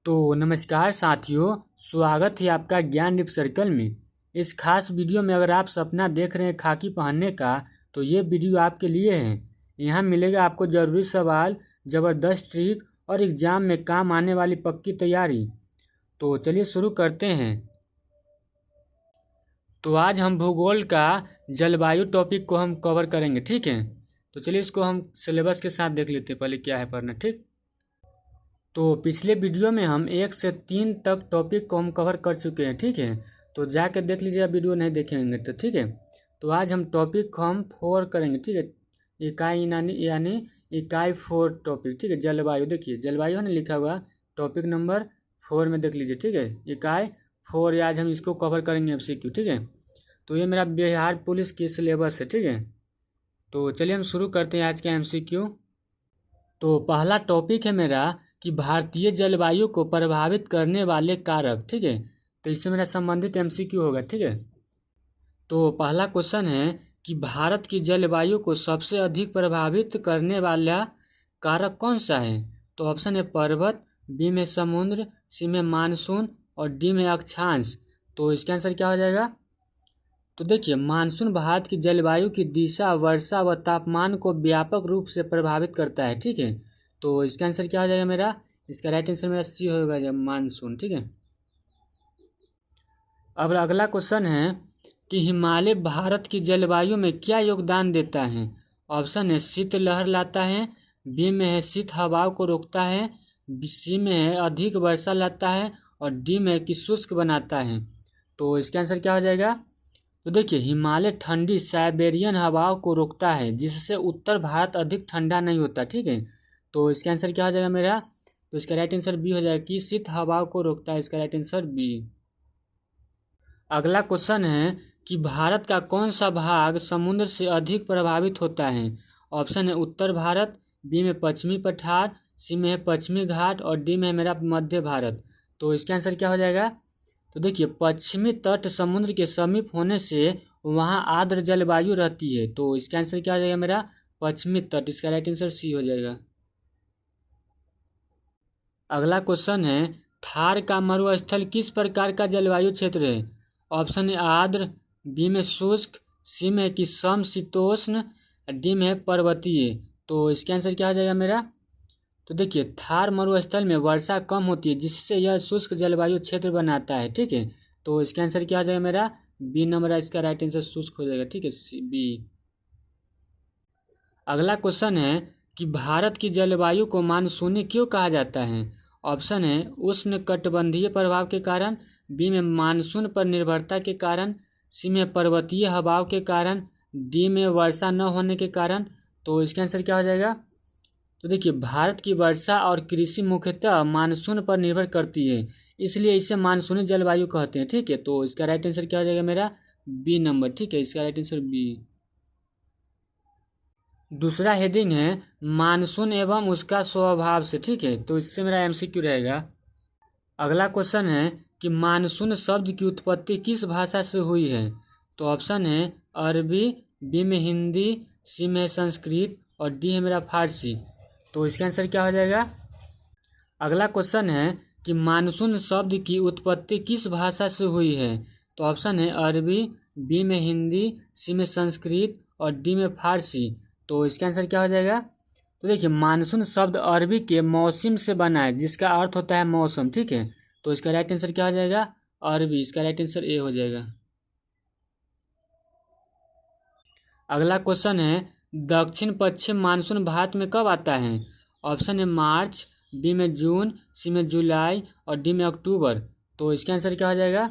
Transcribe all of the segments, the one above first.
तो नमस्कार साथियों, स्वागत है आपका ज्ञान डिप सर्कल में। इस खास वीडियो में अगर आप सपना देख रहे हैं खाकी पहनने का, तो ये वीडियो आपके लिए है। यहाँ मिलेगा आपको ज़रूरी सवाल, ज़बरदस्त ट्रिक और एग्ज़ाम में काम आने वाली पक्की तैयारी। तो चलिए शुरू करते हैं। तो आज हम भूगोल का जलवायु टॉपिक को हम कवर करेंगे, ठीक है। तो चलिए इसको हम सिलेबस के साथ देख लेते हैं, पहले क्या है पढ़ना, ठीक। तो पिछले वीडियो में हम 1 से 3 तक टॉपिक को हम कवर कर चुके हैं, ठीक है। तो जाके देख लीजिए, वीडियो नहीं देखेंगे तो, ठीक है। तो आज हम टॉपिक को हम 4 करेंगे, ठीक है। इकाई यानी इकाई 4 टॉपिक, ठीक है। जलवायु, देखिए जलवायु है ना लिखा हुआ, टॉपिक नंबर 4 में देख लीजिए, ठीक है। इकाई 4 आज हम इसको कवर करेंगे MCQ, ठीक है। तो ये मेरा बिहार पुलिस की सिलेबस है, ठीक है। तो चलिए हम शुरू करते हैं आज का MCQ। तो पहला टॉपिक है मेरा कि भारतीय जलवायु को प्रभावित करने वाले कारक, ठीक है। तो इससे मेरा संबंधित MCQ होगा, ठीक है। तो पहला क्वेश्चन है कि भारत की जलवायु को सबसे अधिक प्रभावित करने वाला कारक कौन सा है। तो ऑप्शन है पर्वत, बी में समुद्र, सी में मानसून और डी में अक्षांश। तो इसका आंसर क्या हो जाएगा। तो देखिए, मानसून भारत की जलवायु की दिशा, वर्षा व तापमान को व्यापक रूप से प्रभावित करता है, ठीक है। तो इसका आंसर क्या हो जाएगा मेरा, इसका राइट आंसर मेरा सी होगा, जब मानसून, ठीक है। अब अगला क्वेश्चन है कि हिमालय भारत की जलवायु में क्या योगदान देता है। ऑप्शन है शीतलहर लाता है, बी में है शीत हवाओं को रोकता है, सी में है अधिक वर्षा लाता है और डी में है कि शुष्क बनाता है। तो इसका आंसर क्या हो जाएगा। तो देखिए, हिमालय ठंडी साइबेरियन हवाओं को रोकता है, जिससे उत्तर भारत अधिक ठंडा नहीं होता, ठीक है। तो इसका आंसर क्या हो जाएगा मेरा, तो इसका राइट आंसर बी हो जाएगा कि शीत हवाओं को रोकता है, इसका राइट आंसर बी। अगला क्वेश्चन है कि भारत का कौन सा भाग समुद्र से अधिक प्रभावित होता है। ऑप्शन है उत्तर भारत, बी में पश्चिमी पठार, सी में है पश्चिमी घाट और डी में है मेरा मध्य भारत। तो इसका आंसर क्या हो जाएगा। तो देखिए, पश्चिमी तट समुद्र के समीप होने से वहाँ आर्द्र जलवायु रहती है। तो इसका आंसर क्या हो जाएगा मेरा, पश्चिमी तट, इसका राइट आंसर सी हो जाएगा। अगला क्वेश्चन है थार का मरुस्थल किस प्रकार का जलवायु क्षेत्र है। ऑप्शन है आर्द्र, बी में शुष्क, सी में कि समशीतोष्ण, डी में है पर्वतीय। तो इसका आंसर क्या हो जाएगा मेरा। तो देखिए, थार मरुस्थल में वर्षा कम होती है, जिससे यह शुष्क जलवायु क्षेत्र बनाता है, ठीक है। तो इसका आंसर क्या हो जाएगा मेरा, बी नंबर, इसका राइट आंसर शुष्क हो जाएगा, ठीक है, बी। अगला क्वेश्चन है कि भारत की जलवायु को मानसूनी क्यों कहा जाता है। ऑप्शन है उष्णकटिबंधीय प्रभाव के कारण, बी में मानसून पर निर्भरता के कारण, सी में पर्वतीय हवाओं के कारण, डी में वर्षा न होने के कारण। तो इसका आंसर क्या हो जाएगा। तो देखिए, भारत की वर्षा और कृषि मुख्यतः मानसून पर निर्भर करती है, इसलिए इसे मानसूनी जलवायु कहते हैं, ठीक है। तो इसका राइट आंसर क्या हो जाएगा मेरा, बी नंबर, ठीक है, इसका राइट आंसर बी। दूसरा हेडिंग है मानसून एवं उसका स्वभाव से, ठीक है। तो इससे मेरा MCQ रहेगा। अगला क्वेश्चन है कि मानसून शब्द की उत्पत्ति किस भाषा से हुई है। तो ऑप्शन है अरबी, बी में हिंदी, सी में संस्कृत और डी है मेरा फारसी। तो इसका आंसर क्या हो जाएगा। अगला क्वेश्चन है कि मानसून शब्द की उत्पत्ति किस भाषा से हुई है। तो ऑप्शन है अरबी, बी में हिंदी, सी में संस्कृत और डी में फारसी। तो इसका आंसर क्या हो जाएगा। तो देखिए, मानसून शब्द अरबी के मौसम से बना है, जिसका अर्थ होता है मौसम, ठीक है। तो इसका राइट आंसर क्या हो जाएगा, अरबी, इसका राइट आंसर ए हो जाएगा। अगला क्वेश्चन है दक्षिण पश्चिम मानसून भारत में कब आता है। ऑप्शन है मार्च, बी में जून, सी में जुलाई और डी में अक्टूबर। तो इसका आंसर क्या हो जाएगा।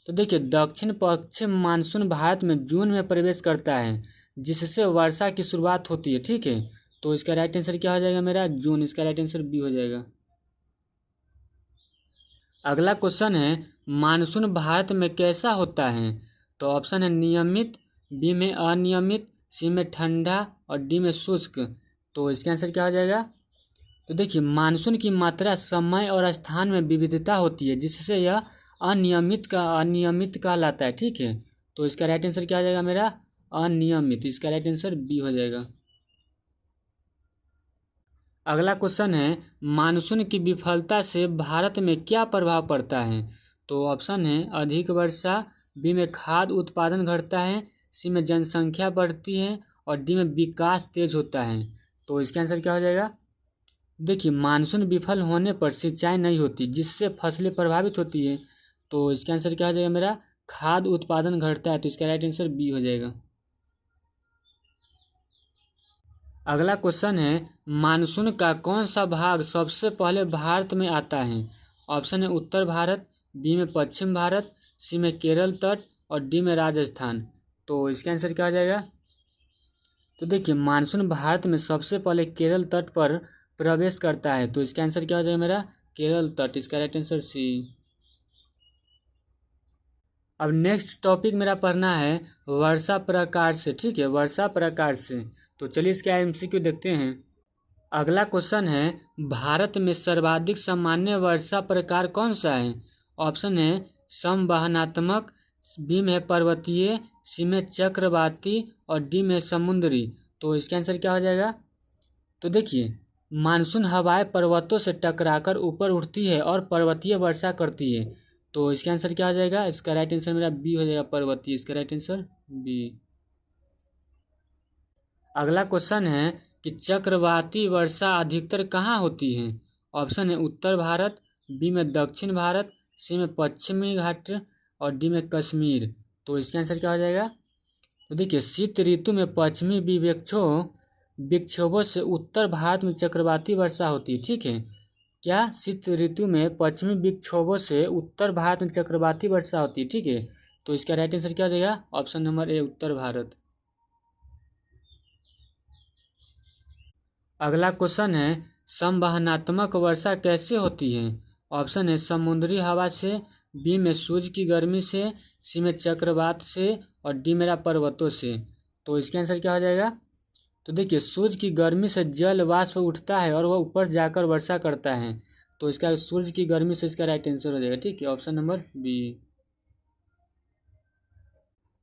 तो देखिए, दक्षिण पश्चिम मानसून भारत में जून में प्रवेश करता है, जिससे वर्षा की शुरुआत होती है, ठीक है। तो इसका राइट आंसर क्या हो जाएगा मेरा, जून, इसका राइट आंसर बी हो जाएगा। अगला क्वेश्चन है मानसून भारत में कैसा होता है। तो ऑप्शन है नियमित, बी में अनियमित, सी में ठंडा और डी में शुष्क। तो इसका आंसर क्या हो जाएगा। तो देखिए, मानसून की मात्रा, समय और स्थान में विविधता होती है, जिससे यह अनियमित कहलाता है, ठीक है। तो इसका राइट आंसर क्या हो जाएगा मेरा, अनियमित, इसका राइट आंसर बी हो जाएगा। अगला क्वेश्चन है मानसून की विफलता से भारत में क्या प्रभाव पड़ता है। तो ऑप्शन है अधिक वर्षा, बी में खाद्य उत्पादन घटता है, सी में जनसंख्या बढ़ती है और डी में विकास तेज होता है। तो इसका आंसर क्या हो जाएगा। देखिए मानसून विफल होने पर सिंचाई नहीं होती जिससे फसलें प्रभावित होती है। तो इसका आंसर क्या हो जाएगा मेरा, खाद्य उत्पादन घटता है। तो इसका राइट आंसर बी हो जाएगा। अगला क्वेश्चन है मानसून का कौन सा भाग सबसे पहले भारत में आता है। ऑप्शन है उत्तर भारत, बी में पश्चिम भारत, सी में केरल तट और डी में राजस्थान। तो इसका आंसर क्या हो जाएगा। तो देखिए मानसून भारत में सबसे पहले केरल तट पर प्रवेश करता है। तो इसका आंसर क्या हो जाएगा मेरा, केरल तट। इसका राइट आंसर सी। अब नेक्स्ट टॉपिक मेरा पढ़ना है वर्षा प्रकार से, ठीक है, वर्षा प्रकार से। तो चलिए इसका एमसीक्यू देखते हैं। अगला क्वेश्चन है भारत में सर्वाधिक सामान्य वर्षा प्रकार कौन सा है। ऑप्शन है संवहनात्मक, बी में पर्वतीय, सी में चक्रवाती और डी में समुद्री। तो इसका आंसर क्या हो जाएगा। तो देखिए मानसून हवाएं पर्वतों से टकराकर ऊपर उठती है और पर्वतीय वर्षा करती है। तो इसका आंसर क्या हो जाएगा। इसका राइट आंसर मेरा बी हो जाएगा, पर्वतीय। इसका राइट आंसर बी। अगला क्वेश्चन है कि चक्रवाती वर्षा अधिकतर कहाँ होती है। ऑप्शन है उत्तर भारत, बी में दक्षिण भारत, सी में पश्चिमी घाट और डी में कश्मीर। तो इसका आंसर क्या हो जाएगा। तो देखिए शीत ऋतु में पश्चिमी विक्षोभों से उत्तर भारत में चक्रवाती वर्षा होती है, ठीक है। क्या शीत ऋतु में पश्चिमी विक्षोभों से उत्तर भारत में चक्रवाती वर्षा होती है, ठीक है। तो इसका राइट आंसर क्या हो जाएगा, ऑप्शन नंबर ए उत्तर भारत। अगला क्वेश्चन है संवहनात्मक वर्षा कैसे होती है। ऑप्शन है समुद्री हवा से, बी में सूर्य की गर्मी से, सी में चक्रवात से और डी मेरा पर्वतों से। तो इसका आंसर क्या हो जाएगा। तो देखिए सूर्य की गर्मी से जल वाष्प उठता है और वह ऊपर जाकर वर्षा करता है। तो इसका सूर्य की गर्मी से इसका राइट आंसर हो जाएगा, ठीक है, ऑप्शन नंबर बी।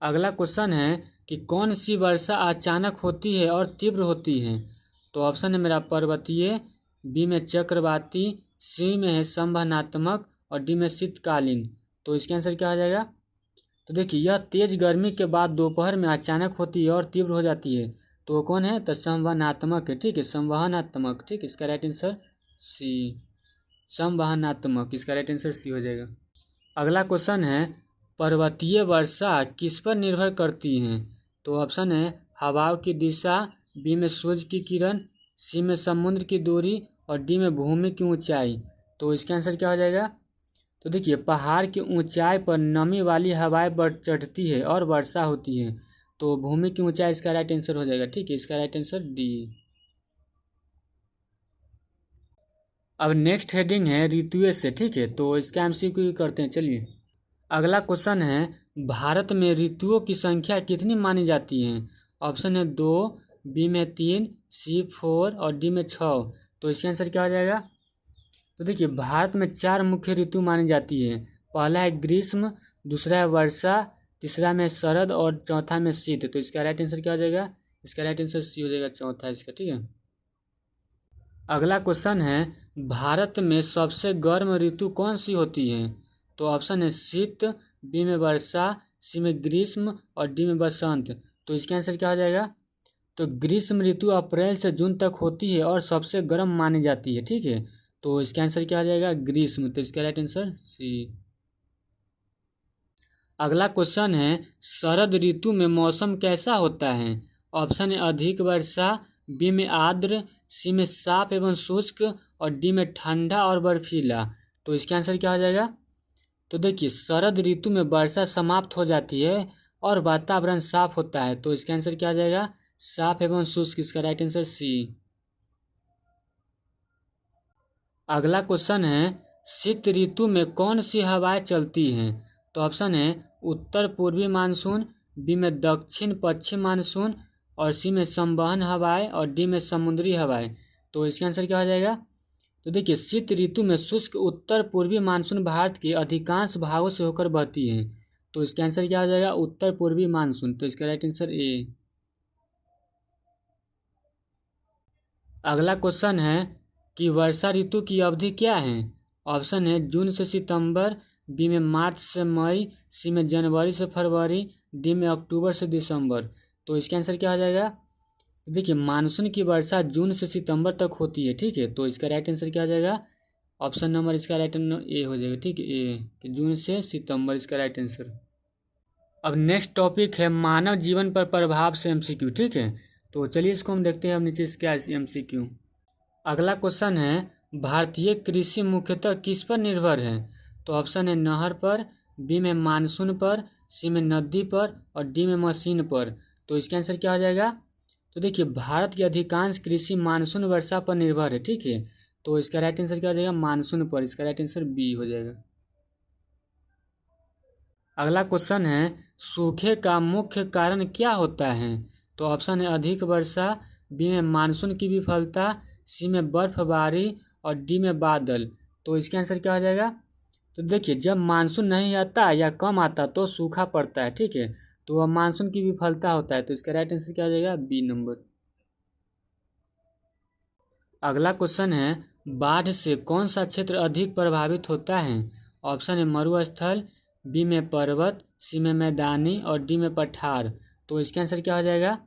अगला क्वेश्चन है कि कौन सी वर्षा अचानक होती है और तीव्र होती है। तो ऑप्शन है मेरा पर्वतीय, बी में चक्रवाती, सी में है संवहनात्मक और डी में शीतकालीन। तो इसका आंसर क्या हो जाएगा। तो देखिए यह तेज गर्मी के बाद दोपहर में अचानक होती है और तीव्र हो जाती है। तो वो कौन है, तो संवहनात्मक है, ठीक है, संवहनात्मक, ठीक। इसका राइट आंसर सी, संवहनात्मक। इसका राइट आंसर सी हो जाएगा। अगला क्वेश्चन है पर्वतीय वर्षा किस पर निर्भर करती है। तो ऑप्शन है हवाओं की दिशा, बी में सूर्य की किरण, सी में समुद्र की दूरी और डी में भूमि की ऊंचाई। तो इसका आंसर क्या हो जाएगा। तो देखिए पहाड़ की ऊंचाई पर नमी वाली हवाएं बढ़ चढ़ती है और वर्षा होती है। तो भूमि की ऊंचाई इसका राइट आंसर हो जाएगा, ठीक है। इसका राइट आंसर डी। अब नेक्स्ट हेडिंग है ऋतुएं से, ठीक है। तो इसका एमसीक्यू करते हैं, चलिए। अगला क्वेश्चन है भारत में ऋतुओं की संख्या कितनी मानी जाती है। ऑप्शन है 2, बी में 3, सी 4 और डी में 6। तो इसका आंसर क्या हो जाएगा। तो देखिए भारत में 4 मुख्य ऋतु मानी जाती है। पहला है ग्रीष्म, दूसरा है वर्षा, तीसरा में शरद और चौथा में शीत। तो इसका राइट आंसर क्या हो जाएगा। इसका राइट आंसर सी हो जाएगा, चौथा इसका, ठीक है। अगला क्वेश्चन है भारत में सबसे गर्म ऋतु कौन सी होती है। तो ऑप्शन है शीत, बी में वर्षा, सी में ग्रीष्म और डी में बसंत। तो इसका आंसर क्या हो जाएगा। तो ग्रीष्म ऋतु अप्रैल से जून तक होती है और सबसे गर्म मानी जाती है, ठीक है। तो इसका आंसर क्या हो जाएगा, ग्रीष्म। तो इसका राइट आंसर सी। अगला क्वेश्चन है शरद ऋतु में मौसम कैसा होता है। ऑप्शन है अधिक वर्षा, बी में आर्द्र, सी में साफ एवं शुष्क और डी में ठंडा और बर्फीला। तो इसका आंसर क्या हो जाएगा। तो देखिए शरद ऋतु में वर्षा समाप्त हो जाती है और वातावरण साफ होता है। तो इसका आंसर क्या हो जाएगा, साफ एवं शुष्क। इसका राइट आंसर सी। अगला क्वेश्चन है शीत ऋतु में कौन सी हवाएं चलती हैं। तो ऑप्शन है उत्तर पूर्वी मानसून, बी में दक्षिण पश्चिम मानसून और सी में संवहन हवाएं और डी में समुद्री हवाएं। तो इसका आंसर क्या हो जाएगा। तो देखिए शीत ऋतु में शुष्क उत्तर पूर्वी मानसून भारत के अधिकांश भागों से होकर बहती है। तो इसका आंसर क्या हो जाएगा, उत्तर पूर्वी मानसून। तो इसका राइट आंसर ए। अगला क्वेश्चन है कि वर्षा ऋतु की अवधि क्या है। ऑप्शन है जून से सितंबर, बी में मार्च से मई, सी में जनवरी से फरवरी, डी में अक्टूबर से दिसंबर। तो इसका आंसर क्या हो जाएगा। देखिए मानसून की वर्षा जून से सितंबर तक होती है, ठीक है। तो इसका राइट आंसर क्या हो जाएगा। ऑप्शन नंबर इसका राइट ए हो जाएगा, ठीक है। ए कि जून से सितंबर इसका राइट आंसर। अब नेक्स्ट टॉपिक है मानव जीवन पर प्रभाव से एमसीक्यू, ठीक है। तो चलिए इसको हम देखते हैं। अब नीचे इसका एमसीक्यू। अगला क्वेश्चन है भारतीय कृषि मुख्यतः किस पर निर्भर है। तो ऑप्शन है नहर पर, बी में मानसून पर, सी में नदी पर और डी में मशीन पर। तो इसका आंसर क्या हो जाएगा। तो देखिए भारत की अधिकांश कृषि मानसून वर्षा पर निर्भर है, ठीक है। तो इसका राइट आंसर क्या हो जाएगा, मानसून पर। इसका राइट आंसर बी हो जाएगा। अगला क्वेश्चन है सूखे का मुख्य कारण क्या होता है। तो ऑप्शन है अधिक वर्षा, बी में मानसून की विफलता, सी में बर्फबारी और डी में बादल। तो इसका आंसर क्या हो जाएगा। तो देखिए जब मानसून नहीं आता या कम आता तो सूखा पड़ता है, ठीक है। तो वह मानसून की विफलता होता है। तो इसका राइट आंसर क्या हो जाएगा, बी नंबर। अगला क्वेश्चन है बाढ़ से कौन सा क्षेत्र अधिक प्रभावित होता है। ऑप्शन है मरुस्थल, बी में पर्वत, सी में मैदानी और डी में पठार। तो इसका आंसर क्या हो जाएगा।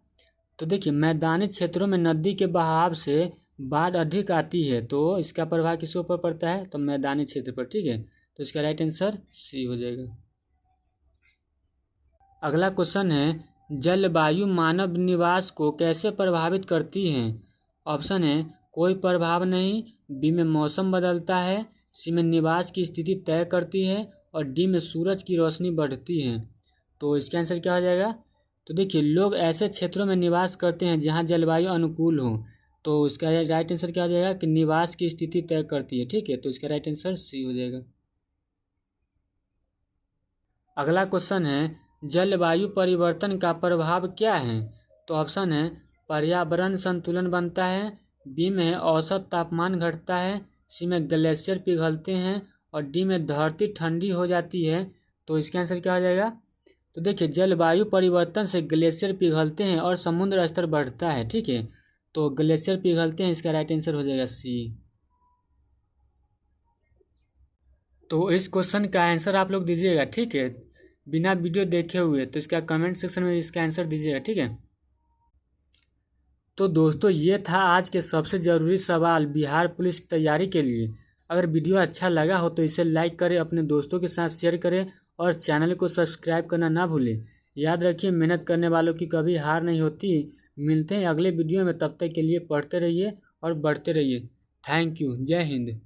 तो देखिए मैदानी क्षेत्रों में नदी के बहाव से बाढ़ अधिक आती है, तो इसका प्रभाव किसके ऊपर पड़ता है, तो मैदानी क्षेत्र पर, ठीक है। तो इसका राइट आंसर सी हो जाएगा। अगला क्वेश्चन है जलवायु मानव निवास को कैसे प्रभावित करती है। ऑप्शन है कोई प्रभाव नहीं, बी में मौसम बदलता है, सी में निवास की स्थिति तय करती है और डी में सूरज की रोशनी बढ़ती है। तो इसका आंसर क्या हो जाएगा। तो देखिए लोग ऐसे क्षेत्रों में निवास करते हैं जहां जलवायु अनुकूल हो। तो इसका राइट आंसर क्या हो जाएगा कि निवास की स्थिति तय करती है, ठीक है। तो इसका राइट आंसर सी हो जाएगा। अगला क्वेश्चन है जलवायु परिवर्तन का प्रभाव क्या है। तो ऑप्शन है पर्यावरण संतुलन बनता है, बी में औसत तापमान घटता है, सी में ग्लेशियर पिघलते हैं और डी में धरती ठंडी हो जाती है। तो इसका आंसर क्या हो जाएगा। तो देखिए जलवायु परिवर्तन से ग्लेशियर पिघलते हैं और समुद्र स्तर बढ़ता है, ठीक है। तो ग्लेशियर पिघलते हैं, इसका राइट आंसर हो जाएगा सी। तो इस क्वेश्चन का आंसर आप लोग दीजिएगा, ठीक है, बिना वीडियो देखे हुए। तो इसका कमेंट सेक्शन में इसका आंसर दीजिएगा, ठीक है। तो दोस्तों ये था आज के सबसे ज़रूरी सवाल बिहार पुलिस की तैयारी के लिए। अगर वीडियो अच्छा लगा हो तो इसे लाइक करें, अपने दोस्तों के साथ शेयर करें और चैनल को सब्सक्राइब करना ना भूलें। याद रखिए मेहनत करने वालों की कभी हार नहीं होती। मिलते हैं अगले वीडियो में, तब तक के लिए पढ़ते रहिए और बढ़ते रहिए। Thank you. जय हिंद।